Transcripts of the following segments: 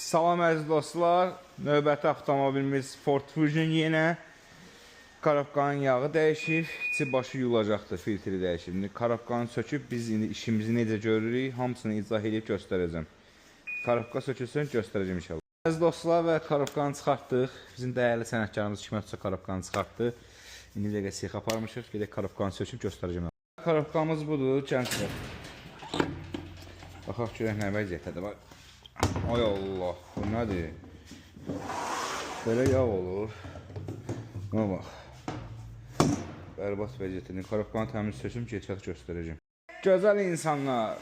Salam əziz dostlar, növbəti avtomobilimiz Ford Fusion yenə karabkanın yağı dəyişib, içi başı yulacaqdır, filtri dəyişib. İndi karabkanı söküb, biz indi işimizi necə görürük, hamısını izah edib göstərəcəm. Karabka sökülsün, göstərəcəm inşallah. Əziz dostlar və karabkanı çıxartdıq, bizim dəyərli sənətkarımız Hikmət Usta karabkanı çıxartdı. İndi dəqiqə siyx aparmışıq, gedək karabkanı söküb göstərəcəm. Karabkamız budur, gənclər. Baxaq görək nə vəziyyətədir. Ay Allah, bu nədir? Belə yağ olur. Buna bax. Bərbad vəziyyətini, karabkanı təmiz söküm, get-get göstərəcəm. Gözəl insanlar,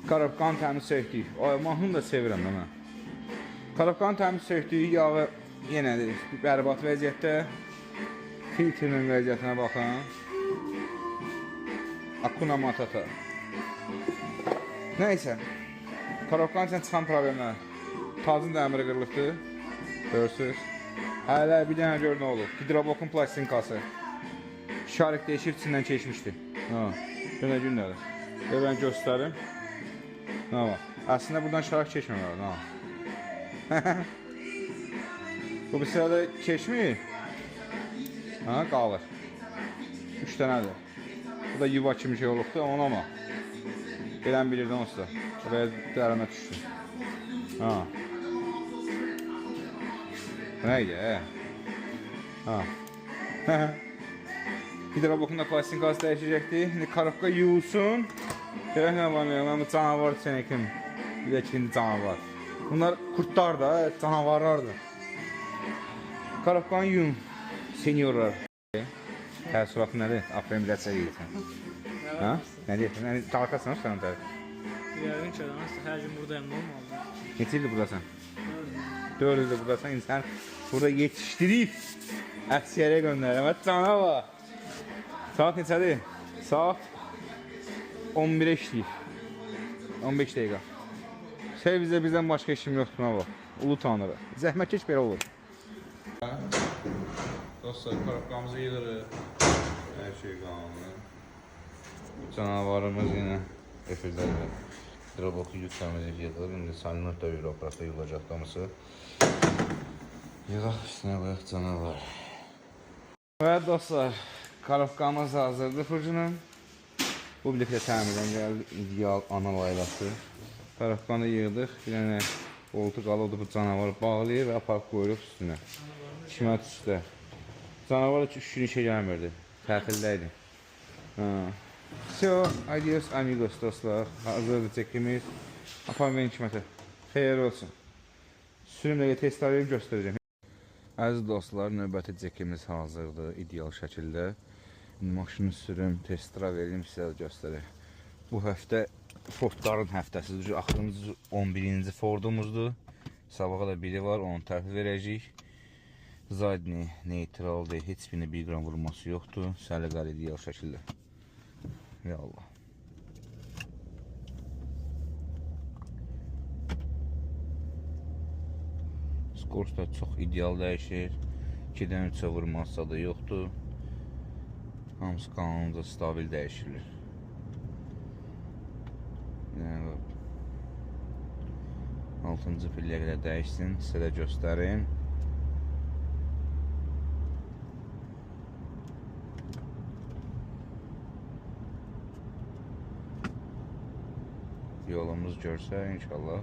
karabkanı təmiz söktük. Ay, mahnını da sevirəm da mən. Karabkanı təmiz söktük, yağı yenədir, bərbad vəziyyətdə. Filtrinin vəziyyətinə baxın. Akuna Matata. Nəysə. Karabkanın içindən çıxan problemlər. Tazın dəmiri qırılıbdır. Görürsünüz. Hələ bir dənə gör nə olub. Hidroblokun plastinkası. Şarik değişib içindən keçmişdi. Günə gündədir. Ben göstərim. Aslında buradan şarik keçməməlidir. Bu bir sırada keçmir. Qalır. 3 dənədir. Bu da yuva kimi şey olubdur. Ona ama. Gələn bilirdi onsuz da. Və dərinə düşdü. Bu neydi? Hidroblokun da plastinkası dəyişəcəkdir. İndi karabka yuyulsun. Görək nə var, mən bu canavar çənəkim. Bir də ikinci canavar. Bunlar kurtlar da, canavarlardır. Karabkanı yuyun, seniorlar. Təəssüratı nədir? Aferin bir də çəkirsən. Ne diyorsun? Yani kalkasın sen tabii. Yarın çalamazsa her gün buradayım, normal. Neçə ildir buradasan? 4 ildir buradasan, insan burada yetişdirib əksiyərə göndərir. Və cana var. Saat neçədir? Saat 11'e işləyir. 15 dəqiqə. Sevizdə bizdən başqa işim yoxdur, buna bak. Ulu tanrı. Zəhmət keç belə olur. Dostlar, karabkamızı yığırıq. Hər şey qanunlu. Canavarımız yine efirlərlə hidrobloku yük təmizlik yığılır. İndi salinur döyür, aparatda yığılacaq damısı. Yığaq üstünə qoyaq canavar. Və dostlar, karabkamız hazırdır Fusion'un. Bu birlikdə təmirdən gəldi, ideal ana laylası. Karabkanı yığdıq, bir dənə qoltuq alıbdır bu canavarı bağlayır və aparıb qoyuruq üstünə. Hikmət Usta. Canavar 3 gün işə gəlmirdi, tətildəydi. Все, adios amigos dostlar. Hazırdır çəkimiz. Aparım ben Hikmətə. Xeyir olsun. Sürümlə test alayım, göstərəcəm. Əziz dostlar, növbəti çəkimiz hazırdır, ideal şəkildə. Maşını sürüm, testira verim, sizə göstərək. Bu həftə Fordların həftəsidir. Axırımız 11-ci Fordumuzdur. Sabaha da biri var, onu təhvil verəcəyik. Zadni neytraldır, heç birində 1 qram vurması yoxdur. Səliqəli ideal şəkildə. Ya Allah. Skors da çox ideal dəyişir. 2-dən 3-ə vurması da yoxdur. Hamısı qanunca stabil dəyişilir. Yəni 6-cı pilləyə qədər dəyişsin, sizə də göstərim. Yolumuz görsə inşallah.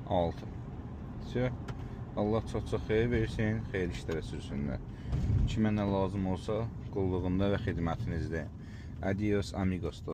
Altı. Allah çox xeyir versin, xeyir işlərə sürsünlər. Kimə nə lazım olsa qulluğunda və xidmətinizdə. Adios amigos.